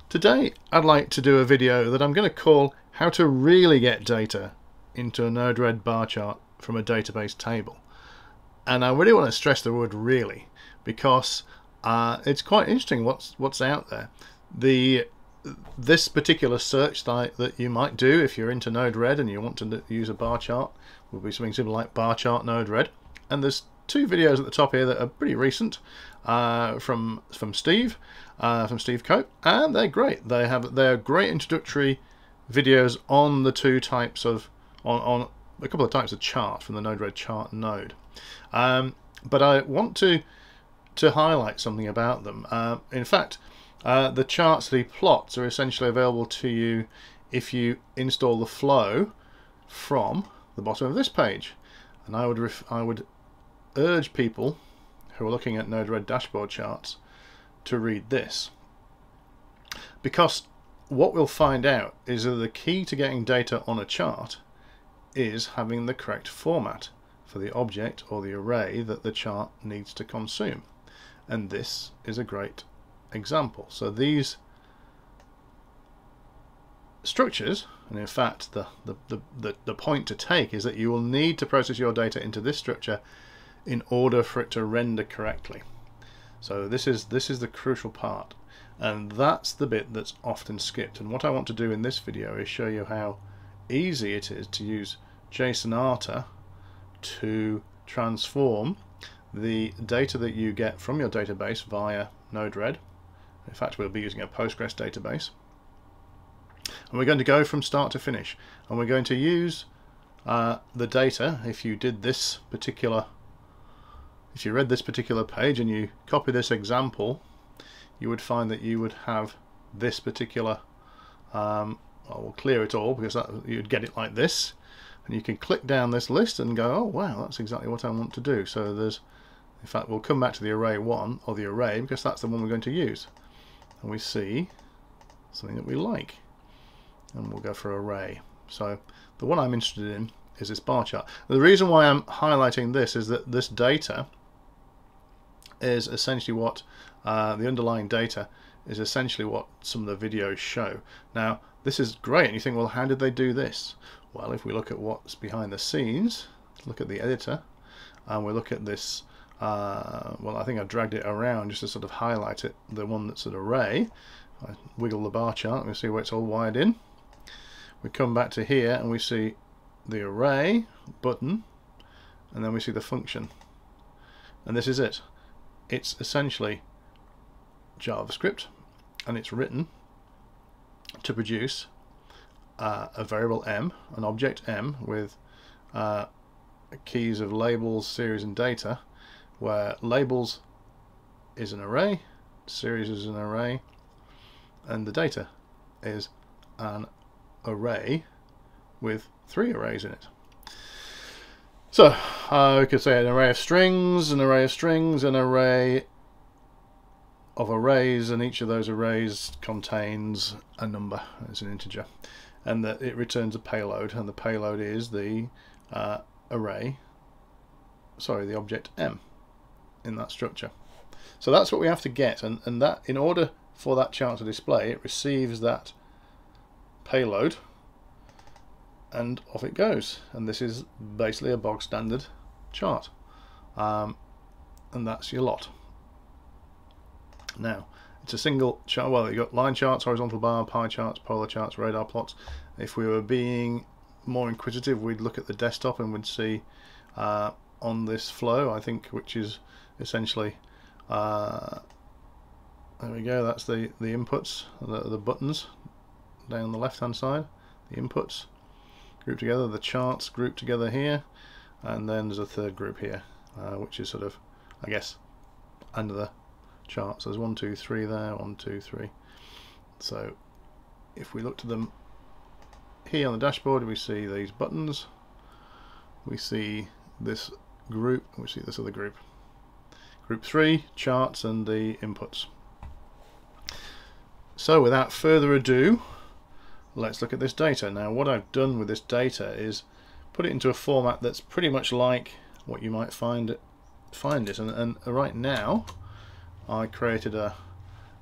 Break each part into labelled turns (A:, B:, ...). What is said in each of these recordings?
A: Today I'd like to do a video that I'm going to call how to really get data into a NodeRED bar chart from a database table. And I really want to stress the word really, because it's quite interesting what's out there. This particular search that you might do if you're into NodeRED and you want to use a bar chart will be something similar like bar chart NodeRED. And there's two videos at the top here that are pretty recent from Steve Cope, and they're great. They're great introductory videos on the two types of on a couple of types of chart from the NodeRED chart node. But I want to highlight something about them. In fact, the charts that he plots are essentially available to you if you install the flow from the bottom of this page. And I would urge people who are looking at NodeRED dashboard charts to read this, because what we'll find out is that the key to getting data on a chart is having the correct format for the object or the array that the chart needs to consume, and this is a great example. So these structures, and in fact the point to take is that you will need to process your data into this structure in order for it to render correctly. So this is the crucial part, and that's the bit that's often skipped. And what I want to do in this video is show you how easy it is to use JSONata to transform the data that you get from your database via NodeRED. In fact, we'll be using a postgres database, and we're going to go from start to finish, and we're going to use the data. If you read this particular page and you copy this example, you would find that you would have this particular we'll clear it all, because you'd get it like this, and you can click down this list and go, oh wow, that's exactly what I want to do. So there's, in fact, we'll come back to the array 1, or the array, because that's the one we're going to use, and we see something that we like, and we'll go for array. So the one I'm interested in is this bar chart. The reason why I'm highlighting this is that this data is essentially what the underlying data is essentially what some of the videos show. Now this is great, and you think, well, how did they do this? Well, if we look at what's behind the scenes, look at the editor, and we look at this, well, I think I've dragged it around just to sort of highlight it, the one that's an array. I wiggle the bar chart and we see where it's all wired in. We come back to here and we see the array button, and then we see the function, and this is it. It's essentially JavaScript, and it's written to produce a variable m, an object m, with keys of labels, series, and data, where labels is an array, series is an array, and the data is an array with 3 arrays in it. So we could say an array of strings, an array of strings, an array of arrays, and each of those arrays contains a number as an integer, and that it returns a payload, and the payload is the the object m in that structure. So that's what we have to get, and that, in order for that chart to display, it receives that payload and off it goes, and this is basically a bog standard chart, and that's your lot. Now it's a single chart. Well, you've got line charts, horizontal bar, pie charts, polar charts, radar plots. If we were being more inquisitive, we'd look at the desktop and we'd see on this flow, I think, which is essentially there we go, that's the inputs, the buttons down the left hand side, the inputs grouped together, the charts grouped together here, and then there's a third group here, which is sort of, I guess, under the charts. So there's 1, 2, 3 there, 1, 2, 3. So if we look to them here on the dashboard, we see these buttons, we see this group, we see this other group. Group 3, charts and the inputs. So without further ado, let's look at this data. Now what I've done with this data is put it into a format that's pretty much like what you might find it, and right now I created a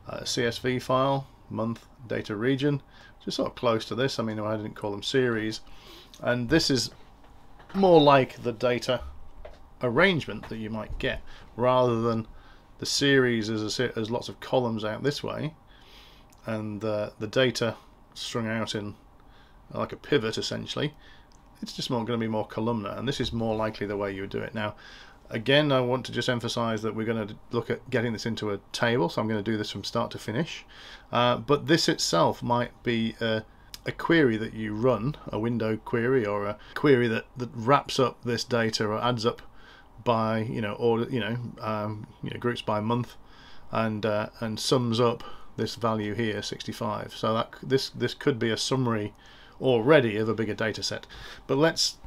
A: CSV file month, data region, just sort of close to this. I mean, I didn't call them series. And this is more like the data arrangement that you might get, rather than the series as lots of columns out this way, and the data strung out in like a pivot essentially. It's just going to be more columnar, and this is more likely the way you would do it. Now, again, I want to just emphasize that we're going to look at getting this into a table, so I'm going to do this from start to finish. But this itself might be a query that you run, a window query, or a query that wraps up this data or adds up by groups by month, and sums up this value here, 65. So that this could be a summary already of a bigger data set. But let's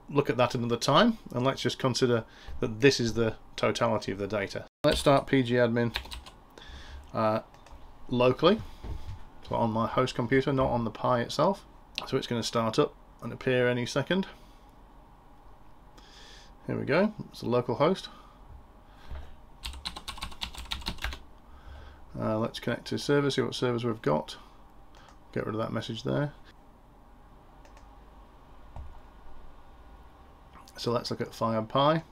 A: look at that another time, and let's just consider that this is the totality of the data. Let's start pgadmin locally, so on my host computer, not on the Pi itself. So it's going to start up and appear any second. Here we go, it's a local host. Let's connect to server, see what servers we've got. Get rid of that message there. So let's look at FirePi.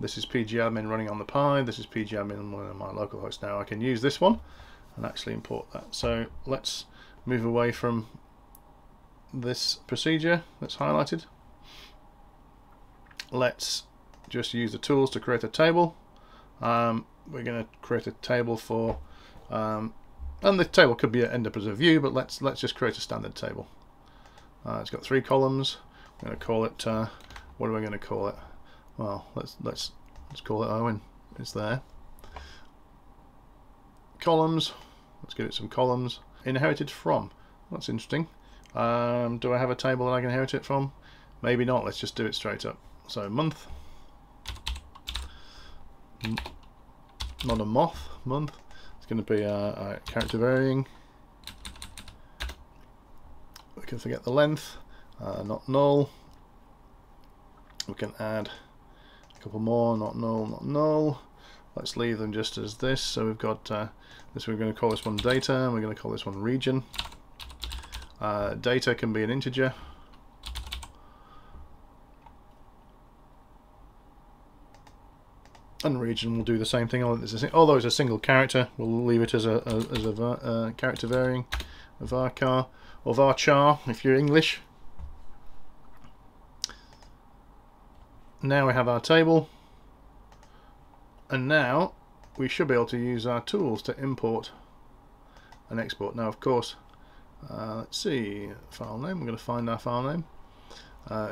A: This is pgadmin running on the Pi. This is pgadmin on my local host. Now I can use this one and actually import that. So let's move away from this procedure that's highlighted. Let's just use the tools to create a table. We're going to create a table for and the table could end up as a view, but let's just create a standard table. It's got 3 columns. I'm going to call it what are we going to call it? Well, let's call it Owen. It's there. Columns. Let's give it some columns. Inherited from. That's interesting. Do I have a table that I can inherit it from? Maybe not. Let's just do it straight up. So month. Not a moth. Month. It's going to be a character varying. We can forget the length. Not null. We can add a couple more. Not null. Not null. Let's leave them just as this. So we've got this. We're going to call this one data, and we're going to call this one region. Data can be an integer. And region will do the same thing. Although it's a single character, we'll leave it as a character varying, a varchar or varchar if you're English. Now we have our table, and now we should be able to use our tools to import and export. Now, of course, let's see, file name. We're going to find our file name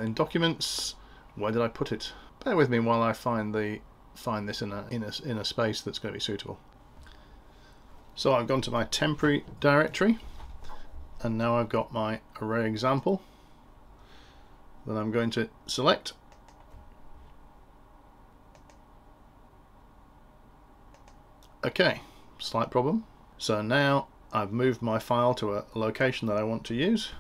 A: in documents. Where did I put it? Bear with me while I find this in a space that's going to be suitable. So I've gone to my temporary directory, and now I've got my array example. Then I'm going to select. Okay, slight problem. So now I've moved my file to a location that I want to use.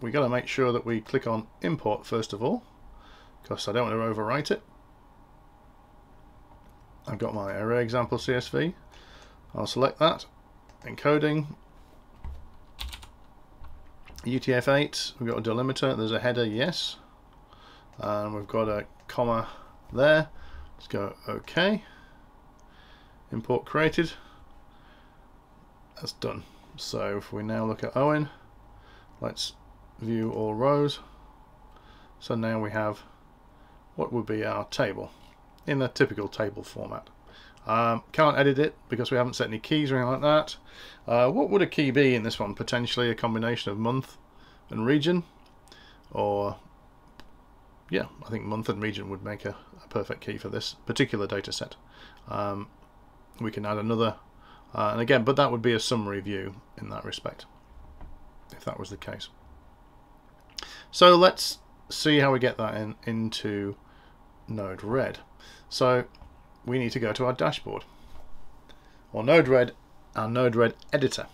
A: We've got to make sure that we click on import first of all, because I don't want to overwrite it. I've got my array example CSV. I'll select that. Encoding. UTF-8. We've got a delimiter. There's a header, yes. And we've got a comma there. Let's go OK. Import created. That's done. So if we now look at Owen, let's view all rows. So now we have what would be our table in a typical table format. Can't edit it because we haven't set any keys or anything like that. What would a key be in this one? Potentially a combination of month and region, or yeah, I think month and region would make a perfect key for this particular data set. We can add another, and again, but that would be a summary view in that respect, if that was the case. So let's see how we get that into NodeRED. So we need to go to our dashboard, or NodeRED, our NodeRED editor,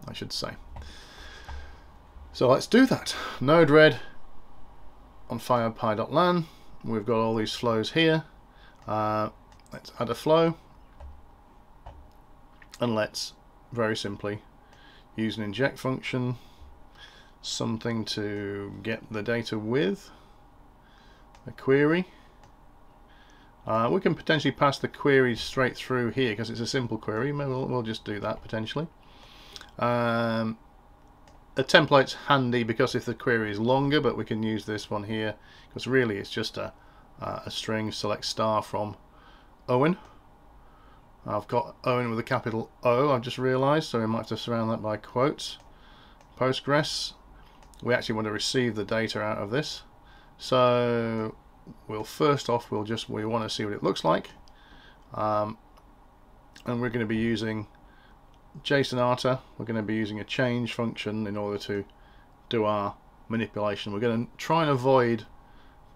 A: I should say. So let's do that. NodeRED on firepi.lan. We've got all these flows here. Let's add a flow, and let's very simply use an inject function, something to get the data with, a query. We can potentially pass the query straight through here because it's a simple query. Maybe we'll just do that potentially. A template's handy because if the query is longer, but we can use this one here because really it's just a string select star from Owen. I've got Owen with a capital O, I've just realised, so we might have to surround that by quotes. Postgres. We actually want to receive the data out of this. So we'll first off we want to see what it looks like. And we're going to be using JSONata. We're going to be using a change function in order to do our manipulation. We're going to try and avoid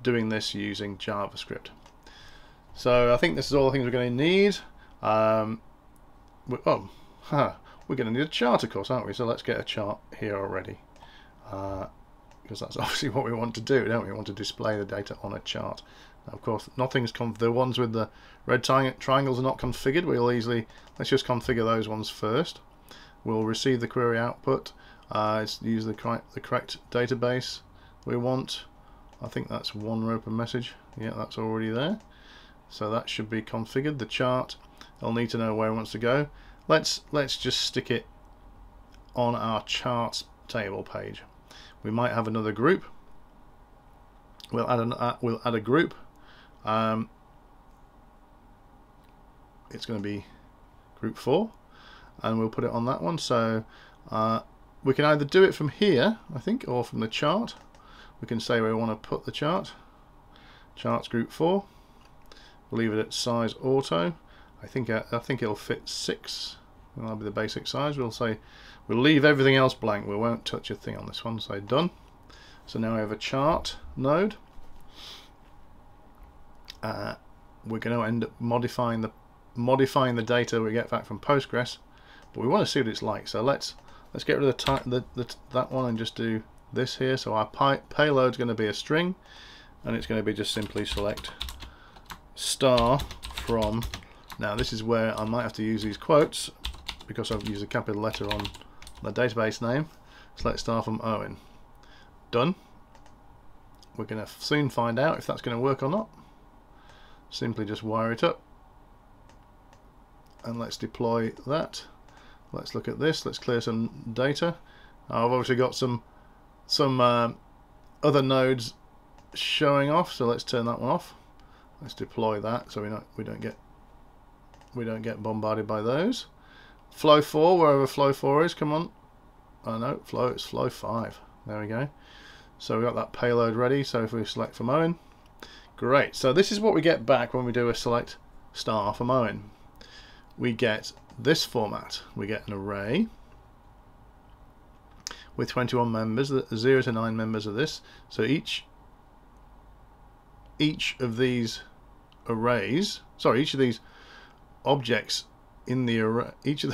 A: doing this using JavaScript. So I think this is all the things we're going to need. We're going to need a chart, of course, aren't we? So let's get a chart here already, because that's obviously what we want to do, don't we? We want to display the data on a chart. Now, of course, the ones with the red triangles are not configured. Let's just configure those ones first. We'll receive the query output. It's use the correct database we want. I think that's 1 row per message. Yeah, that's already there. So that should be configured. The chart, I'll need to know where it wants to go. Let's just stick it on our charts table page. We might have another group. We'll add a group. It's going to be group 4, and we'll put it on that one. So we can either do it from here, I think, or from the chart. We can say where we want to put the chart. Charts group 4. We'll leave it at size auto. I think it'll fit 6. That'll be the basic size. We'll leave everything else blank. We won't touch a thing on this one. So done. So now we have a chart node. We're going to end up modifying the data we get back from Postgres, but we want to see what it's like. So let's get rid of that one and just do this here. So our payload is going to be a string, and it's going to be just simply select star from. Now this is where I might have to use these quotes because I've used a capital letter on the database name. Select star from Owen. Done. We're going to soon find out if that's going to work or not. Simply just wire it up, and let's deploy that. Let's look at this. Let's clear some data. I've obviously got some other nodes showing off, so let's turn that one off. Let's deploy that so we don't get bombarded by those. Flow 4, wherever flow 4 is, come on. Oh no, it's flow 5. There we go. So we got that payload ready. So if we select from Owen, great. So this is what we get back when we do a select star from Owen. We get this format. We get an array with 21 members, 0 to 9 members of this. So each of these arrays, each of these objects in the array, each of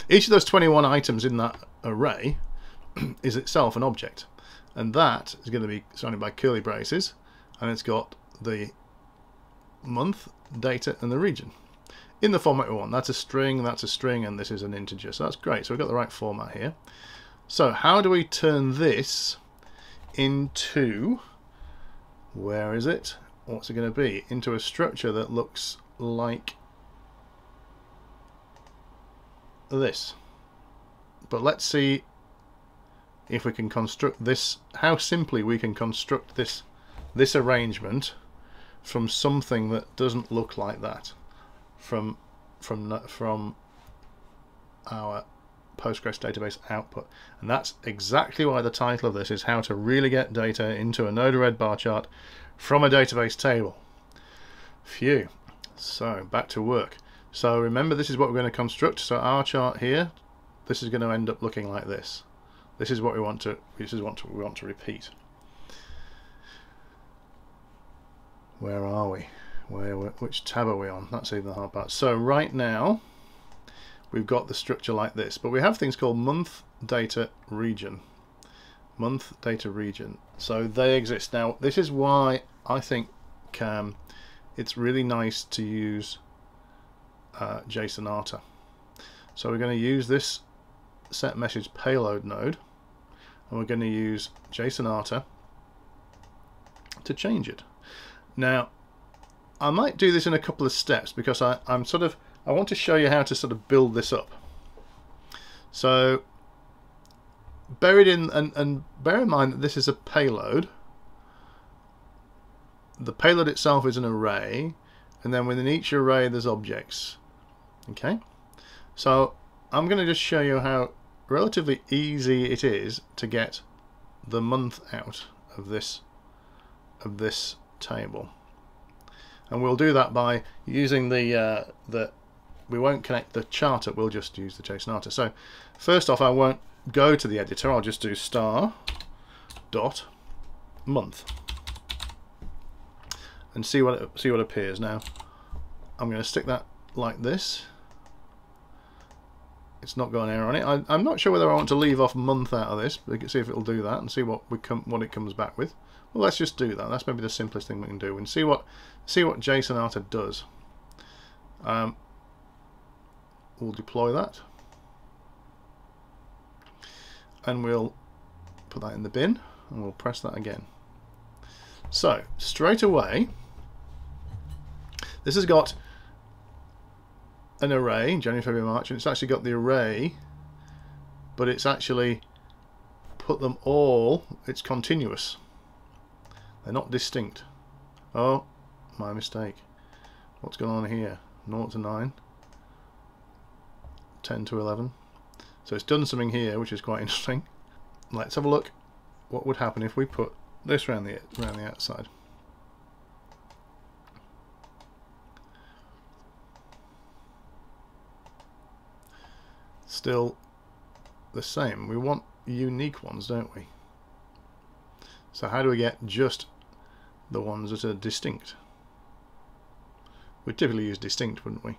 A: those 21 items in that array is itself an object, and that is going to be surrounded by curly braces, and it's got the month, data, and the region in the format we want. That's a string, and this is an integer. So that's great. So we've got the right format here. So how do we turn this into, where is it? What's it going to be? Into a structure that looks like this. But let's see if we can construct this, how simply we can construct this arrangement from something that doesn't look like that from our Postgres database output. And that's exactly why the title of this is how to really get data into a NodeRED bar chart from a database table. Phew. So back to work. So remember, this is what we're going to construct. So our chart here, this is going to end up looking like this. This is what we want to repeat. Where are we? Which tab are we on? That's even the hard part. So right now we've got the structure like this, but we have things called month, data, region. Month, data, region. So they exist. Now this is why I think it's really nice to use JSONata. So we're going to use this set message payload node, and we're going to use JSONata to change it. Now, I might do this in a couple of steps because I want to show you how to sort of build this up. So buried in, and bear in mind that this is a payload. The payload itself is an array, and then within each array there's objects. Okay, so I'm going to just show you how relatively easy it is to get the month out of this table, and we'll do that by using the we won't connect the charter, we'll just use the JSONata. So first off, I won't go to the editor, I'll just do star dot month and see what appears. Now I'm going to stick that like this. It's not got an error on it. I'm not sure whether I want to leave off month out of this, but we can see if it'll do that and see what it comes back with. Well, let's just do that. That's maybe the simplest thing we can do, and see what JSONata does. We'll deploy that, and we'll put that in the bin, and we'll press that again. So straight away, this has got an array, January, February, March, and it's actually got the array, but it's actually put them all, it's continuous. They're not distinct. Oh, my mistake. What's going on here? 0 to 9. 10 to 11. So it's done something here which is quite interesting. Let's have a look what would happen if we put this around the outside. Still the same. We want unique ones, don't we? So how do we get just the ones that are distinct? We'd typically use distinct, wouldn't we?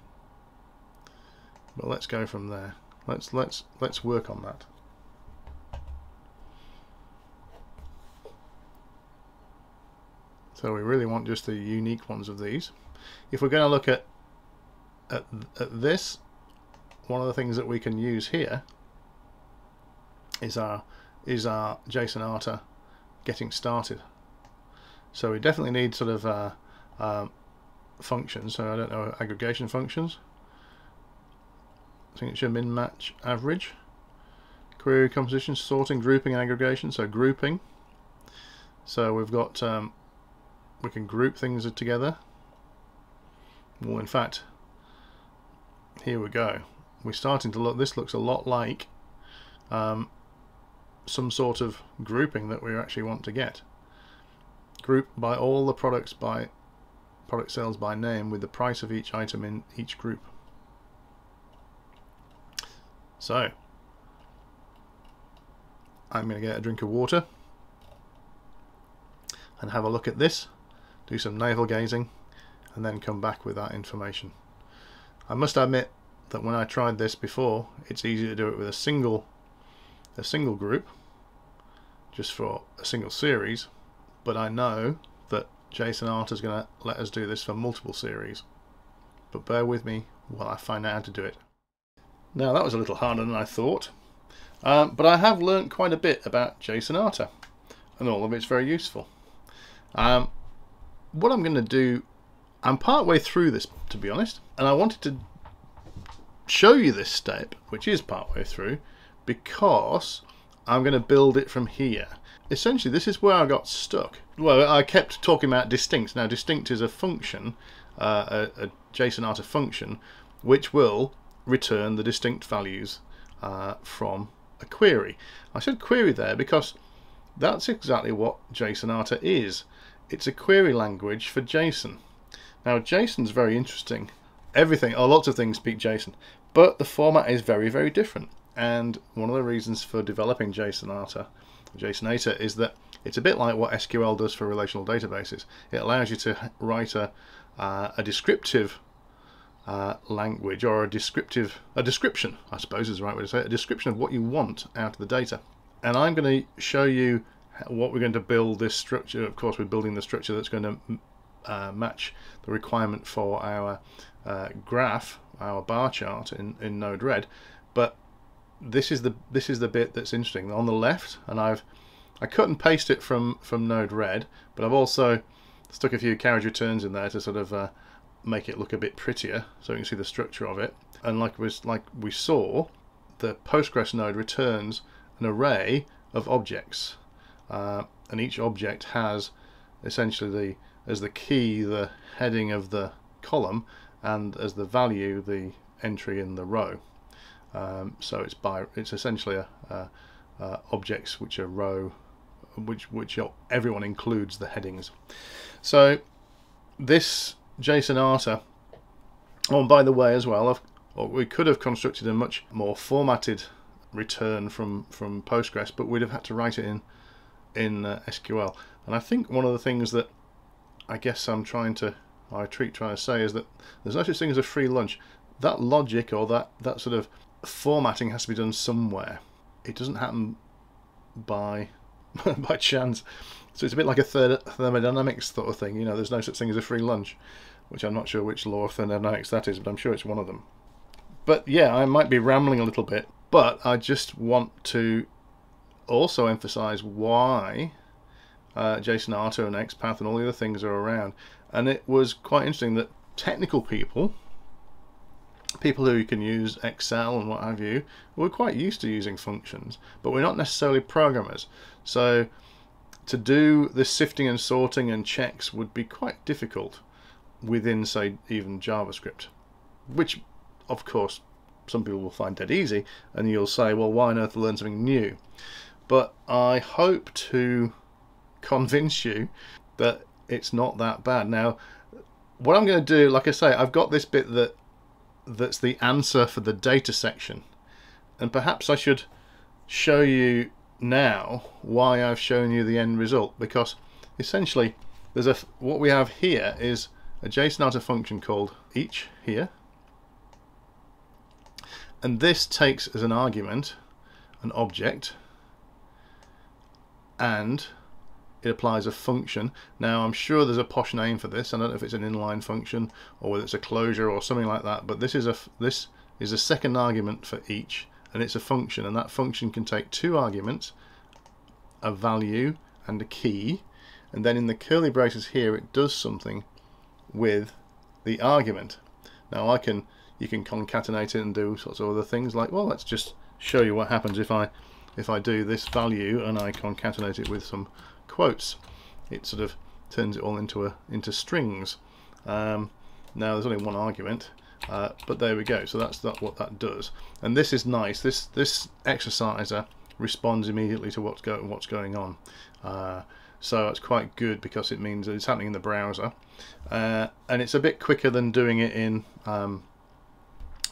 A: But let's go from there. Let's work on that. So we really want just the unique ones of these. If we're going to look at this, one of the things that we can use here is our JSONata getting started. So we definitely need sort of functions. So I don't know, aggregation functions. I think it should min, match, average, query composition, sorting, grouping, and aggregation. So grouping. So we've got we can group things together. Well, in fact, here we go. We're starting to look. This looks a lot like some sort of grouping that we actually want to get. Group by all the products by product sales by name with the price of each item in each group. So I'm going to get a drink of water and have a look at this, do some navel gazing, and then come back with that information. I must admit that when I tried this before, it's easy to do it with a single group, just for a single series, but I know that JSONata is going to let us do this for multiple series. But bear with me while I find out how to do it. Now that was a little harder than I thought, but I have learnt quite a bit about JSONata, and all of it's very useful. What I'm going to do, I'm part way through this, to be honest, and I wanted to show you this step, which is part way through, because I'm going to build it from here. Essentially, this is where I got stuck. Well, I kept talking about distinct. Now, distinct is a function, a JSONata function, which will return the distinct values from a query. I said query there because that's exactly what JSONata is. It's a query language for JSON. Now, JSON's very interesting. Lots of things speak JSON, but the format is very, very different. And one of the reasons for developing JSONata is that it's a bit like what SQL does for relational databases. It allows you to write a descriptive language, or a description, I suppose is the right way to say it, a description of what you want out of the data. And I'm going to show you what we're going to build this structure. Of course, we're building the structure that's going to match the requirement for our graph, our bar chart in NodeRED. But this is the bit that's interesting on the left, and I cut and paste it from NodeRED, but I've also stuck a few carriage returns in there to sort of make it look a bit prettier, so you can see the structure of it. And like we saw, the Postgres node returns an array of objects, and each object has essentially as the key the heading of the column, and as the value the entry in the row. So it's essentially objects which are row, which everyone includes the headings. So this JSONata, oh, and by the way as well, we could have constructed a much more formatted return from Postgres, but we'd have had to write it in SQL. And I think one of the things that I guess I'm trying to say is that there's no such thing as a free lunch. That logic or that sort of formatting has to be done somewhere. It doesn't happen by by chance. So it's a bit like a thermodynamics sort of thing. You know, there's no such thing as a free lunch, which I'm not sure which law of thermodynamics that is, but I'm sure it's one of them. But yeah, I might be rambling a little bit, but I just want to also emphasize why JSONata and XPath and all the other things are around. And it was quite interesting that technical people who can use Excel and what have you, we're quite used to using functions, but we're not necessarily programmers. So to do this sifting and sorting and checks would be quite difficult within, say, even JavaScript, which of course some people will find dead easy, and you'll say, well, why on earth learn something new? But I hope to convince you that it's not that bad. Now, what I'm going to do, like I say, I've got this bit that's the answer for the data section, and perhaps I should show you now why I've shown you the end result, because essentially what we have here is a JSONata function called each here, and this takes as an argument an object, and it applies a function. Now I'm sure there's a posh name for this. I don't know if it's an inline function or whether it's a closure or something like that, but this is a second argument for each, and it's a function, and that function can take two arguments, a value and a key, and then in the curly braces here it does something with the argument. Now you can concatenate it and do sorts of other things, like, well, let's just show you what happens if I do this value and I concatenate it with some quotes. It sort of turns it all into strings. Now there's only one argument, but there we go. So that's what that does, and this is nice. This exerciser responds immediately to what's going on. So it's quite good because it means that it's happening in the browser, and it's a bit quicker than doing it in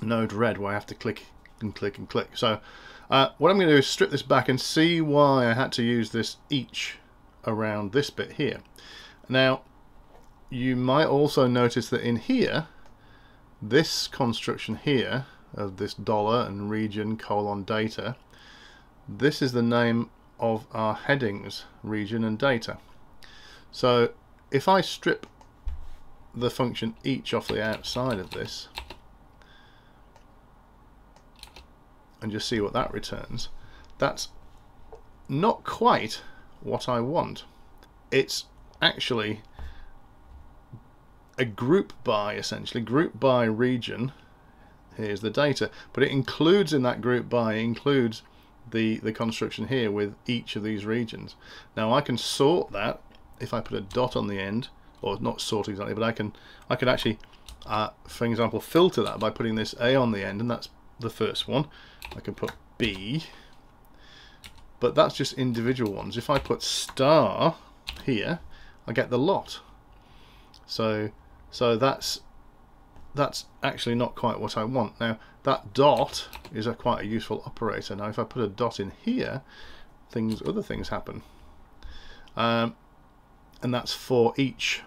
A: NodeRED, where I have to click and click and click. So what I'm going to do is strip this back and see why I had to use this each around this bit here. Now you might also notice that in here, this construction here of this dollar and region colon data, this is the name of our headings, region and data. So if I strip the function each off the outside of this and just see what that returns, that's not quite what I want. It's actually a group by, essentially group by region. Here's the data, but it includes in that group by includes the construction here with each of these regions. Now I can sort that if I put a dot on the end, or not sort exactly, but I can actually for example filter that by putting this A on the end, and that's the first one. I can put B, but that's just individual ones. If I put star here, I get the lot. So that's actually not quite what I want. Now that dot is quite a useful operator. Now if I put a dot in here, other things happen, and that's for each.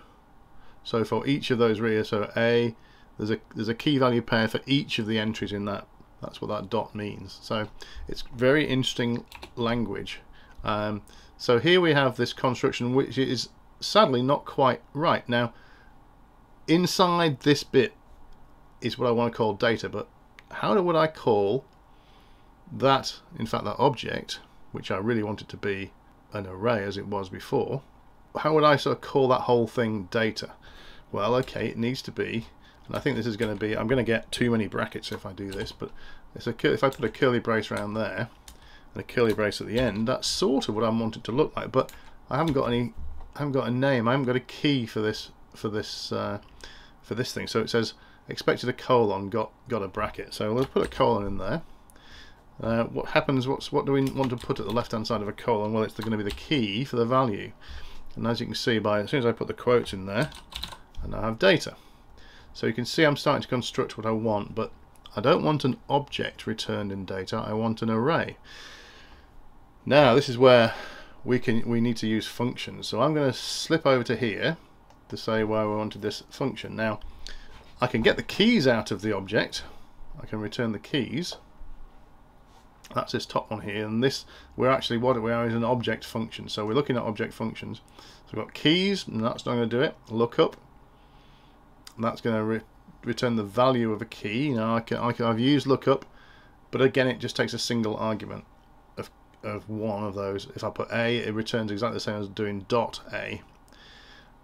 A: So for each of those rears, so A, there's a key value pair for each of the entries in that. That's what that dot means. So it's very interesting language. So here we have this construction which is sadly not quite right. Now inside this bit is what I want to call data, but how would I call that, in fact that object, which I really want it to be an array as it was before, how would I sort of call that whole thing data? Well, okay, it needs to be, and I think this is going to be, I'm going to get too many brackets if I do this, but if I put a curly brace around there and a curly brace at the end, that's sort of what I want it to look like, but I haven't got a name, I haven't got a key for this thing. So it says expected a colon, got a bracket. So let's put a colon in there. What happens? What do we want to put at the left hand side of a colon? Well, it's going to be the key for the value. And as you can see, as soon as I put the quotes in there, I now have data. So you can see I'm starting to construct what I want, but I don't want an object returned in data. I want an array. Now this is where we need to use functions. So I'm going to slip over to here to say where we wanted this function. Now I can get the keys out of the object. I can return the keys. That's this top one here, and this what we are is an object function. So we're looking at object functions. So we've got keys, and that's not going to do it. Lookup, and that's going to return the value of a key. Now I've used lookup, but again it just takes a single argument of one of those. If I put a, it returns exactly the same as doing dot a.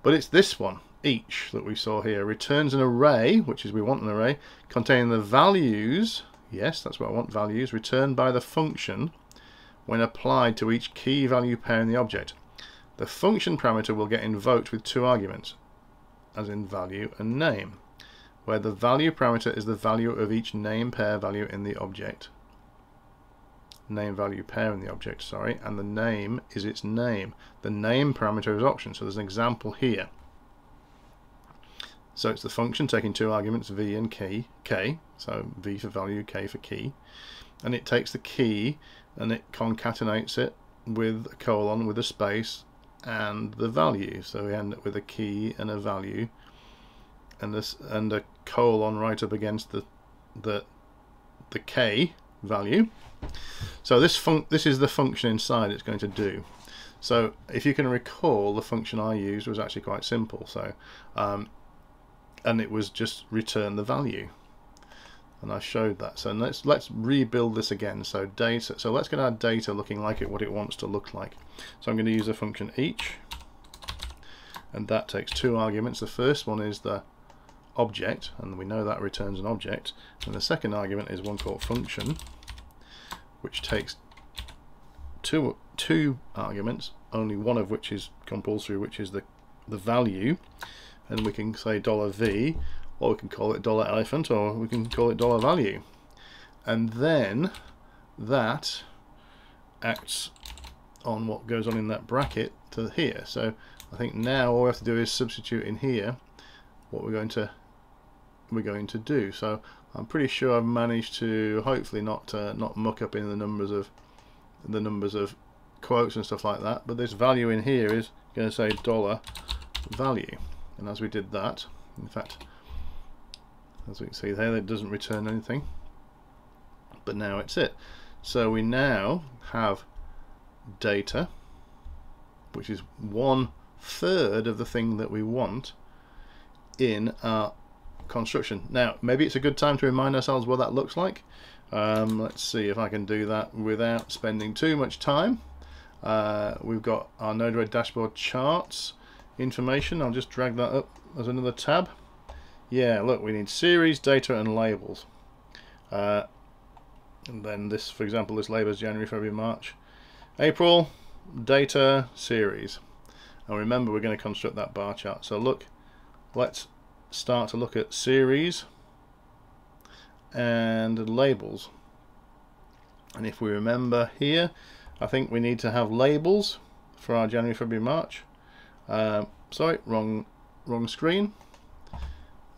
A: But it's this one, each, that we saw here, returns an array, which is we want an array, containing the values, yes, that's what I want, values, returned by the function when applied to each key value pair in the object. The function parameter will get invoked with two arguments, as in value and name, where the value parameter is the value of each name pair value in the object. Name value pair in the object, sorry, and the name is its name. The name parameter is option, so there's an example here. So it's the function taking two arguments, v and k, so v for value, k for key, and it takes the key and it concatenates it with a colon, with a space, and the value. So we end up with a key and a value, and a colon right up against the k value. So this is the function inside it's going to do. So if you can recall, the function I used was actually quite simple. So and it was just return the value, and I showed that. So let's rebuild this again. So data. So let's get our data looking like what it wants to look like. So I'm going to use the function each, and that takes two arguments. The first one is the object, and we know that returns an object, and the second argument is one called function, which takes two arguments, only one of which is compulsory, which is the value, and we can say $v, or we can call it $elephant, or we can call it $value, and then that acts on what goes on in that bracket to here. So I think now all we have to do is substitute in here what we're going to do. So I'm pretty sure I've managed to hopefully not muck up in the numbers of quotes and stuff like that. But this value in here is going to say $value, and as we did that, in fact, as we can see there, it doesn't return anything. But now it's it. So we now have data, which is 1/3 of the thing that we want in our construction. Now maybe it's a good time to remind ourselves what that looks like. Let's see if I can do that without spending too much time. We've got our NodeRED dashboard charts information. I'll just drag that up as another tab. Yeah, look, we need series, data, and labels. And then this, for example, this label is January, February, March, April, data, series. And remember, we're going to construct that bar chart. So look, let's start to look at series and labels. And if we remember here, I think we need to have labels for our January, February, March. Sorry, wrong screen.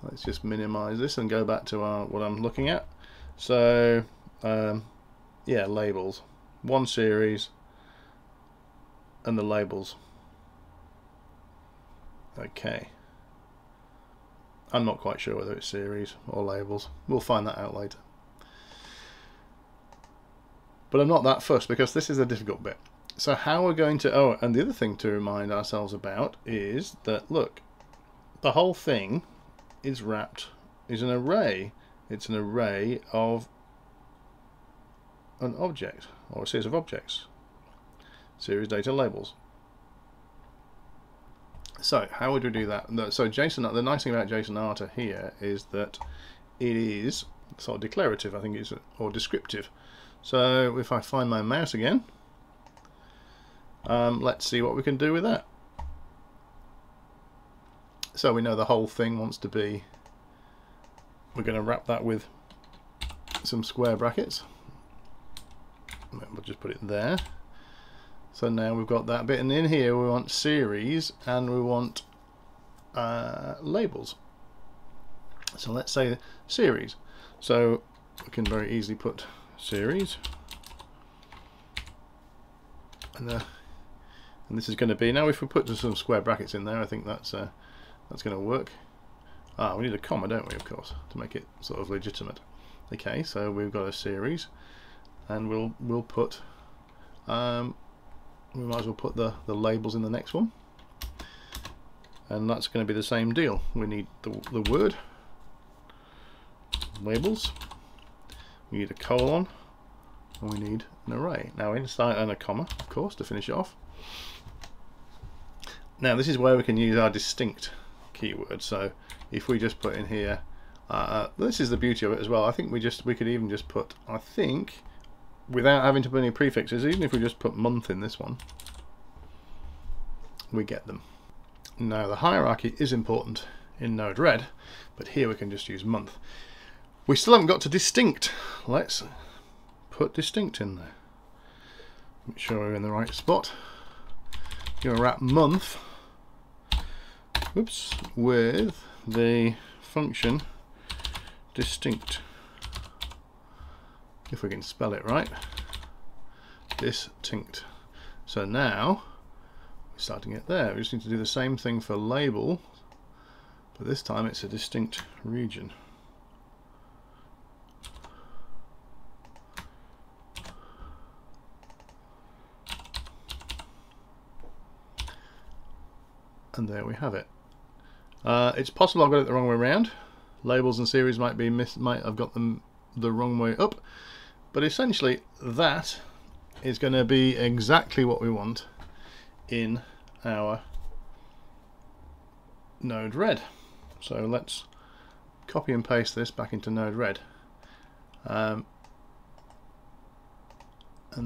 A: Let's just minimize this and go back to what I'm looking at. So yeah, labels, one series, and the labels. Okay, I'm not quite sure whether it's series or labels. We'll find that out later. But I'm not that fussed, because this is a difficult bit. So how we're going to, oh, and the other thing to remind ourselves about is that, look, the whole thing is an array. It's an array of an object or a series of objects, series data labels. So how would we do that? So JSON, the nice thing about JSONata here is that it is sort of declarative, I think it's, or descriptive. So if I find my mouse again, let's see what we can do with that. So we know the whole thing wants to be, we're going to wrap that with some square brackets. We'll just put it there. So now we've got that bit, and in here we want series and we want labels. So let's say series. So we can very easily put series, and this is going to be, now if we put some square brackets in there, I think that's going to work. We need a comma, don't we, of course, to make it sort of legitimate. Okay, so we've got a series, and we'll put we might as well put the labels in the next one, and that's going to be the same deal. We need the word labels, we need a colon, and we need an array. Now inside, and a comma, of course, to finish it off. Now this is where we can use our distinct keyword. So if we just put in here, this is the beauty of it as well. I think we could even just put, I think, without having to put any prefixes, even if we just put month in this one, we get them. Now the hierarchy is important in NodeRED, but here we can just use month. We still haven't got to distinct. Let's put distinct in there. Make sure we're in the right spot. You're going to wrap month, oops, with the function distinct. If we can spell it right, distinct. So now we're starting it there. We just need to do the same thing for label, but this time it's a distinct region. And there we have it. It's possible I've got it the wrong way around. Labels and series might have got them the wrong way up, but essentially that is going to be exactly what we want in our NodeRED. So let's copy and paste this back into NodeRED, and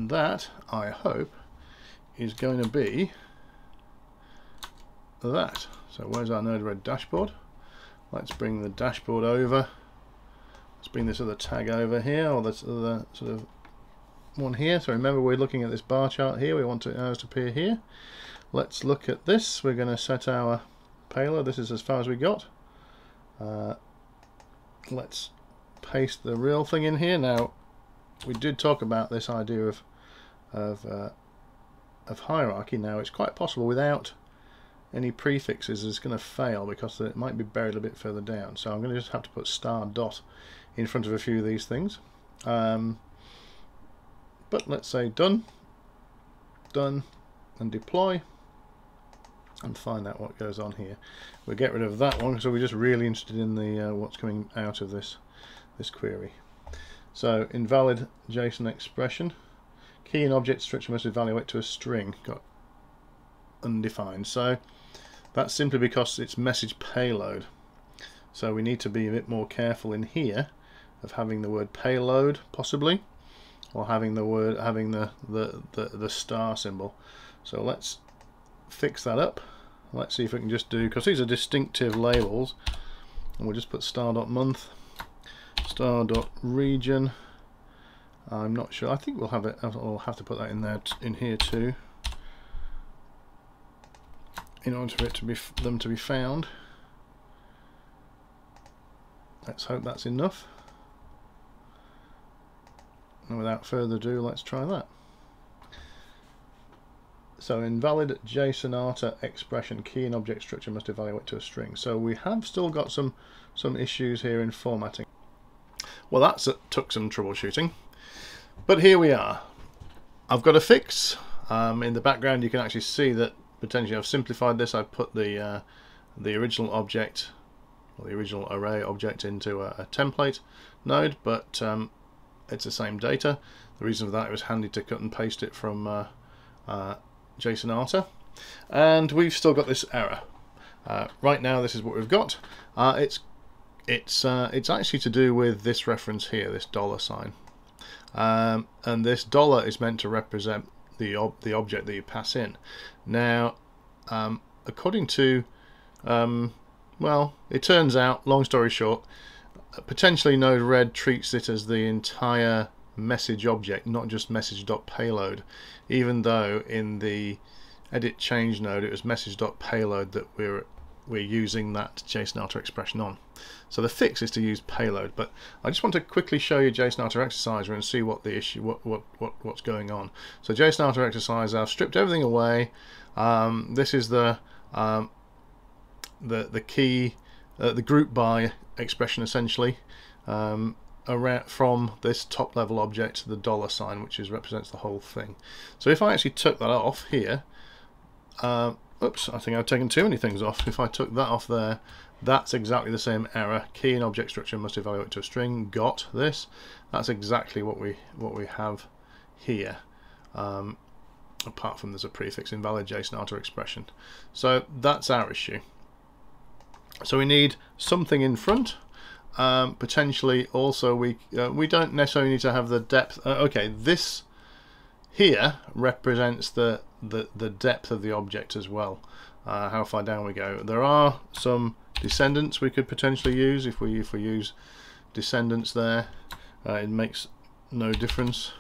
A: that, I hope, is going to be that. So where's our NodeRED dashboard? Let's bring the dashboard over. Let's bring this other tag over here, or this other sort of one here. So remember, we're looking at this bar chart here. We want ours to appear here. Let's look at this. We're going to set our payload. This is as far as we got. Let's paste the real thing in here. Now, we did talk about this idea of hierarchy. Now, it's quite possible without any prefixes it's going to fail because it might be buried a bit further down. So I'm going to just have to put star dot in front of a few of these things. But let's say done, and deploy, and find out what goes on here. We'll get rid of that one, so we're just really interested in the what's coming out of this query. So invalid JSON expression, key and object structure must evaluate to a string, got undefined. So that's simply because it's message payload. So we need to be a bit more careful in here of having the word payload possibly, or having the star symbol. So let's fix that up. Let's see if we can just do, because these are distinctive labels, and we'll just put star.month, star.region. I'm not sure. I think we'll have it. I'll have to put that in there, in here too, in order for it to be them to be found. Let's hope that's enough. And without further ado, let's try that. So invalid JSONata expression, key and object structure must evaluate to a string. So we have still got some issues here in formatting. Well, that took some troubleshooting, but here we are. I've got a fix. In the background, you can actually see that potentially I've simplified this. I've put the original object, or the original array object into a template node, but it's the same data. The reason for that, it was handy to cut and paste it from JSONata, and we've still got this error. Right now, this is what we've got. It's actually to do with this reference here, this $sign, and this dollar is meant to represent the object that you pass in. Now, according to well, it turns out, long story short, potentially NodeRED treats it as the entire message object, not just message.payload, even though in the edit change node it was message.payload that we're using that JSONata expression on. So the fix is to use payload, but I just want to quickly show you JSONata exerciser and see what the issue, what's going on. So JSONata exerciser, I've stripped everything away. This is the key, the group by expression essentially, around from this top level object to the $sign, which represents the whole thing. So if I actually took that off here, oops, I think I've taken too many things off. If I took that off there, that's exactly the same error. Key in object structure must evaluate to a string. Got this. That's exactly what we have here. Apart from there's a prefix invalid JSONata expression. So that's our issue. So we need something in front. Potentially also we don't necessarily need to have the depth. Okay, this here represents the depth of the object as well. How far down we go. There are some descendants we could potentially use. If we use descendants there, it makes no difference.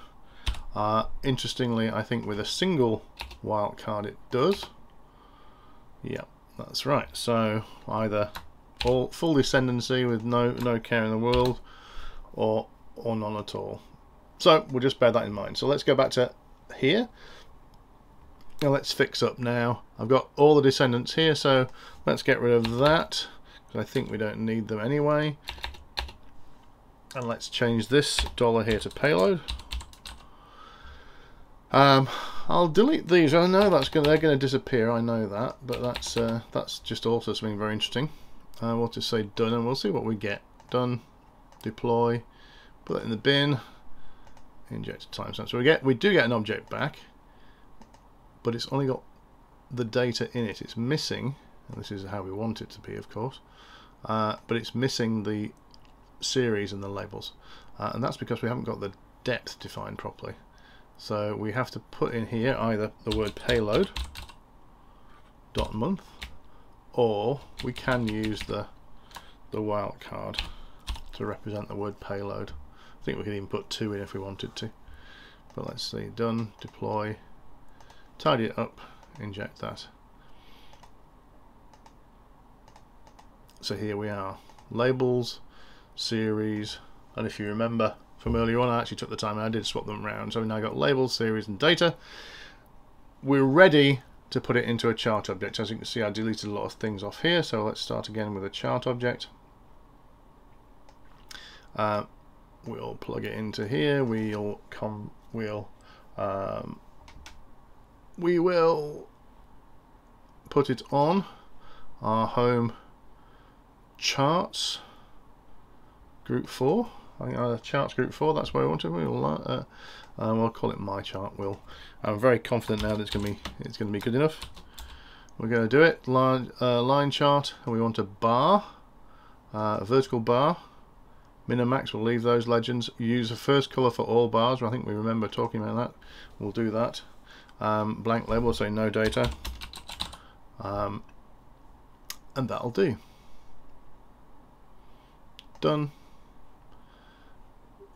A: Interestingly, I think with a single wildcard it does. Yeah, that's right. So either full descendancy with no care in the world, or none at all. So we'll just bear that in mind. So let's go back to here. Now let's fix up now. I've got all the descendants here, so let's get rid of that, because I think we don't need them anyway. And let's change this dollar here to payload. I'll delete these. I know they're going to disappear. I know that, but that's just also something very interesting. We'll just say done, and we'll see what we get. Done. Deploy. Put it in the bin. Inject a timestamp. So we do get an object back, but it's only got the data in it. It's missing, and this is how we want it to be, of course, but it's missing the series and the labels, and that's because we haven't got the depth defined properly. So we have to put in here either the word payload .month, or we can use the wildcard to represent the word payload. I think we could even put 2 in if we wanted to, but let's see. Done. Deploy. Tidy it up, inject that. So here we are, labels, series, and if you remember from earlier on, I actually took the time and I did swap them around. So we've now got labels, series, and data. We're ready to put it into a chart object. As you can see, I deleted a lot of things off here, so let's start again with a chart object. We'll plug it into here. We will put it on our home charts group 4. I think charts group 4. That's where we want it. We'll call it my chart. I'm very confident now that it's going to be good enough. We're going to do it. Line chart, and we want a bar, a vertical bar. Min and max, we'll leave those legends. Use the first color for all bars. I think we remember talking about that. We'll do that. Blank label, we'll say no data, and that'll do. Done.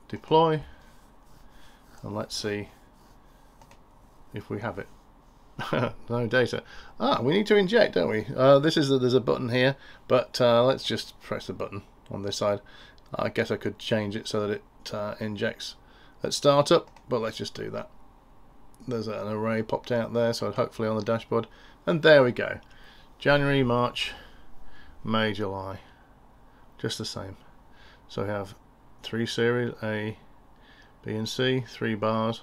A: Deploy, and let's see if we have it. No data. We need to inject, don't we? There's a button here, but let's just press the button on this side. I guess I could change it so that it injects at startup, but let's just do that. There's an array popped out there, so hopefully on the dashboard, and there we go. January, March, May, July, just the same. So we have 3 series, A, B, and C, 3 bars.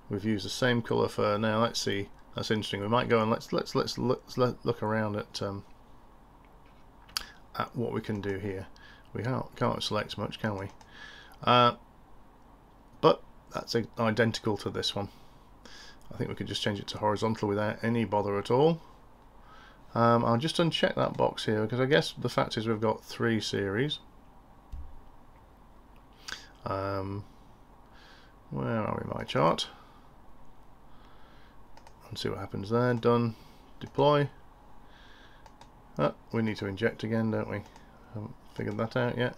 A: We've used the same color for now. Let's see. That's interesting. We might go and let's look around at at what we can do here. We can't select much, can we? But that's identical to this one. I think we could just change it to horizontal without any bother at all. I'll just uncheck that box here, because I guess the fact is we've got 3 series. Where are we, my chart? And see what happens there. Done. Deploy. We need to inject again, don't we? Haven't figured that out yet.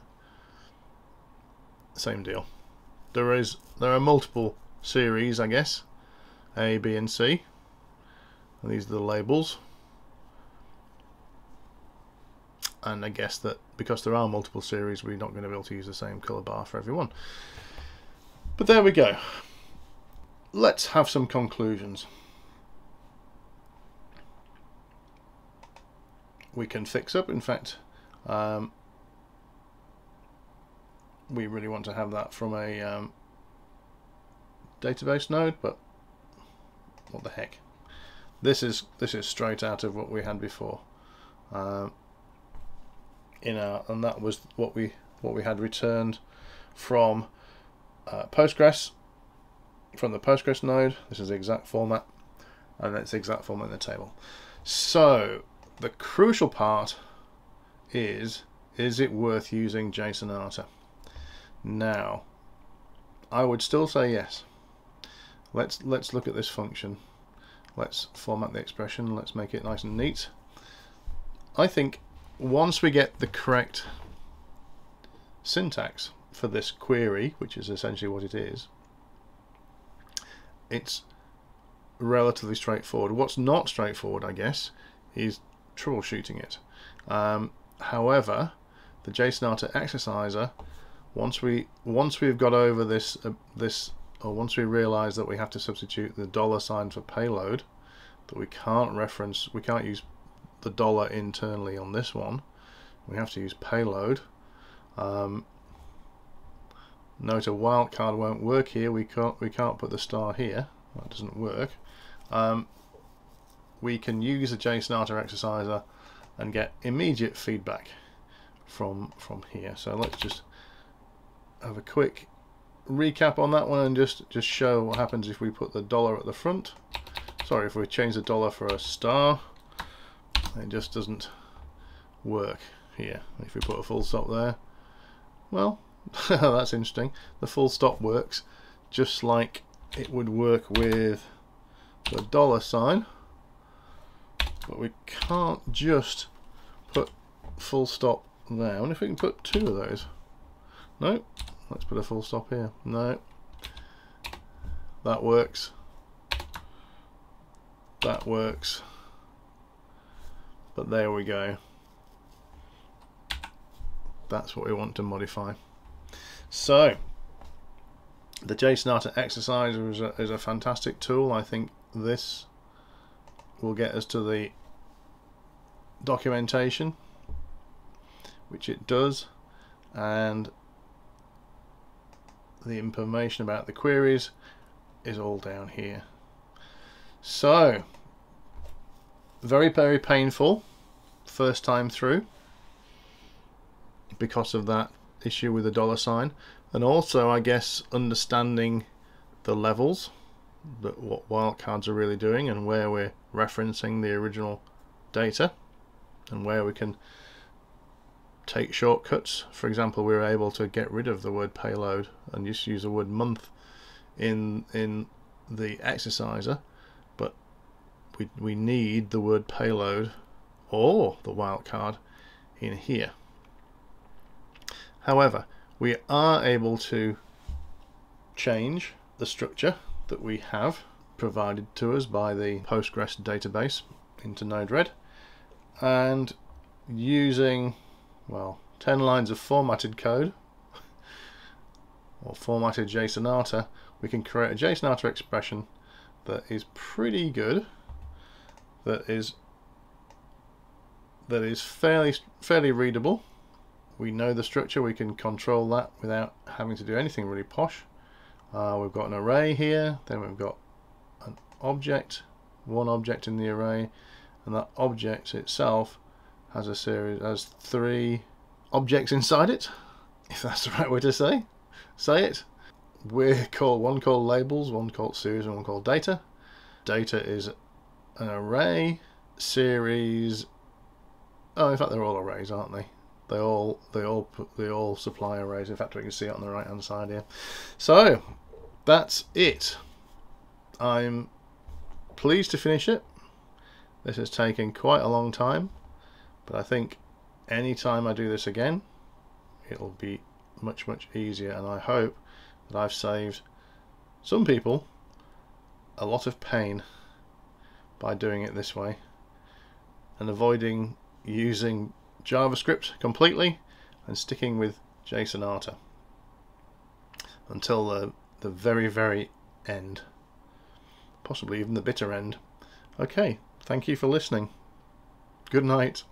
A: Same deal. There are multiple series, I guess. A, B and C. And these are the labels. And I guess that because there are multiple series, we're not going to be able to use the same colour bar for every one. But there we go. Let's have some conclusions. We can fix up, in fact, we really want to have that from a database node, but what the heck. This is straight out of what we had before. And that was what we had returned from Postgres, from the Postgres node. This is the exact format, and that's the exact format in the table. So the crucial part is it worth using JSONata? Now, I would still say yes. Let's look at this function. Let's format the expression. Let's make it nice and neat. I think once we get the correct syntax for this query, which is essentially what it is, it's relatively straightforward. What's not straightforward, I guess, is troubleshooting it. However, the JSONata exerciser, once we've got over this, or once we realise that we have to substitute the $ for payload, that we can't use the dollar internally on this one. We have to use payload. Note a wildcard won't work here. We can't put the star here. That doesn't work. We can use the JSONata exerciser and get immediate feedback from here. So let's just have a quick recap on that one and just show what happens if we put the dollar at the front. Sorry, if we change the dollar for a star, it just doesn't work here. If we put a full stop there, well, that's interesting. The full stop works just like it would work with the $, but we can't just put full stop there. I wonder if we can put 2 of those. No, let's put a full stop here. No, that works. That works. But there we go. That's what we want to modify. So the JSONata exerciser is a fantastic tool. I think this will get us to the documentation, which it does, and the information about the queries is all down here. So very, very painful first time through because of that issue with the $, and also I guess understanding the levels, what wildcards are really doing, and where we're referencing the original data and where we can take shortcuts. For example, we were able to get rid of the word payload and just use the word month in the exerciser, but we need the word payload or the wildcard in here. However, we are able to change the structure that we have provided to us by the Postgres database into NodeRED, and using, well, 10 lines of formatted code or formatted JSONata, we can create a JSONata expression that is pretty good, that is fairly readable. We know the structure, we can control that without having to do anything really posh. We've got an array here, then we've got an object, one object in the array, and that object itself has a series, has 3 objects inside it, if that's the right way to say it. One called labels, one called series, and one called data. Data is an array. Series, oh, in fact they're all arrays, aren't they? They all supply arrays. In fact, we can see it on the right hand side here. So that's it. I'm pleased to finish it. This has taken quite a long time, but I think any time I do this again, it'll be much easier, and I hope that I've saved some people a lot of pain by doing it this way and avoiding using JavaScript completely and sticking with JSONata until the very end, possibly even the bitter end. Okay, thank you for listening. Good night.